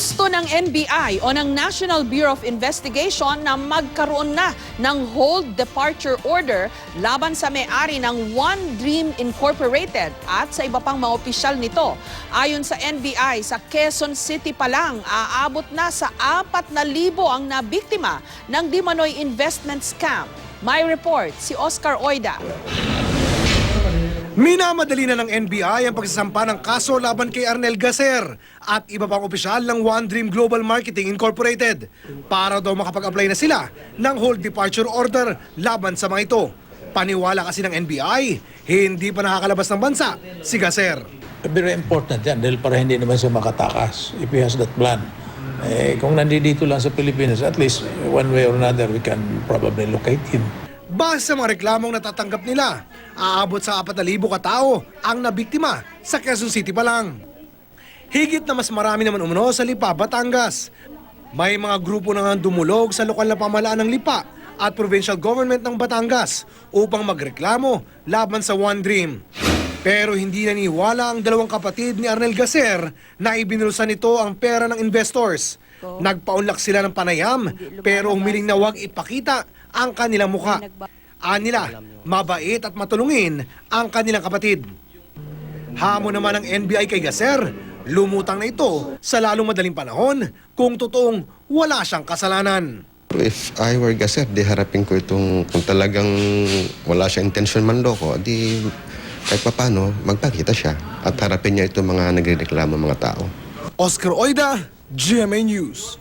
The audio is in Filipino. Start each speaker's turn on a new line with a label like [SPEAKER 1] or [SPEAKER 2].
[SPEAKER 1] Gusto ng NBI o ng National Bureau of Investigation na magkaroon na ng hold departure order laban sa may-ari ng One Dream Incorporated at sa iba pang mga opisyal nito. Ayon sa NBI, sa Quezon City pa lang, aabot na sa 4,000 ang nabiktima ng Dimanoy investment scam. May report si Oscar Oida.
[SPEAKER 2] Minamadali na ng NBI ang pagsasampa ng kaso laban kay Arnel Gaser at iba pang opisyal ng One Dream Global Marketing Incorporated para daw makapag-apply na sila ng hold departure order laban sa mga ito. Paniwala kasi ng NBI, hindi pa nakakalabas ng bansa si Gaser.
[SPEAKER 3] Very important yan dahil para hindi naman siya makatakas if he has that plan. Kung nandito lang sa Pilipinas, at least one way or another we can probably locate him.
[SPEAKER 2] Base sa mga reklamong natatanggap nila, aabot sa 4,000 katao ang nabiktima sa Quezon City pa lang. Higit na mas marami naman umuno sa Lipa, Batangas. May mga grupo na nga dumulog sa lokal na pamahalaan ng Lipa at provincial government ng Batangas upang magreklamo laban sa One Dream. Pero hindi naniwala ang dalawang kapatid ni Arnel Gaser na ibinulsa nito ang pera ng investors. Nagpaunlak sila ng panayam pero humiling na huwag ipakita ang kanilang mukha. Anila, mabait at matulungin ang kanilang kapatid. Hamon naman ng NBI kay Gaser, lumutang na ito sa lalong madaling panahon kung totoong wala siyang kasalanan.
[SPEAKER 4] If I were Gaser, di harapin ko itong kung talagang wala siyang intention manloko, di kahit papano magpakita siya at harapin niya itong mga nagrereklamo mga tao.
[SPEAKER 2] Oscar Oida, GMA News.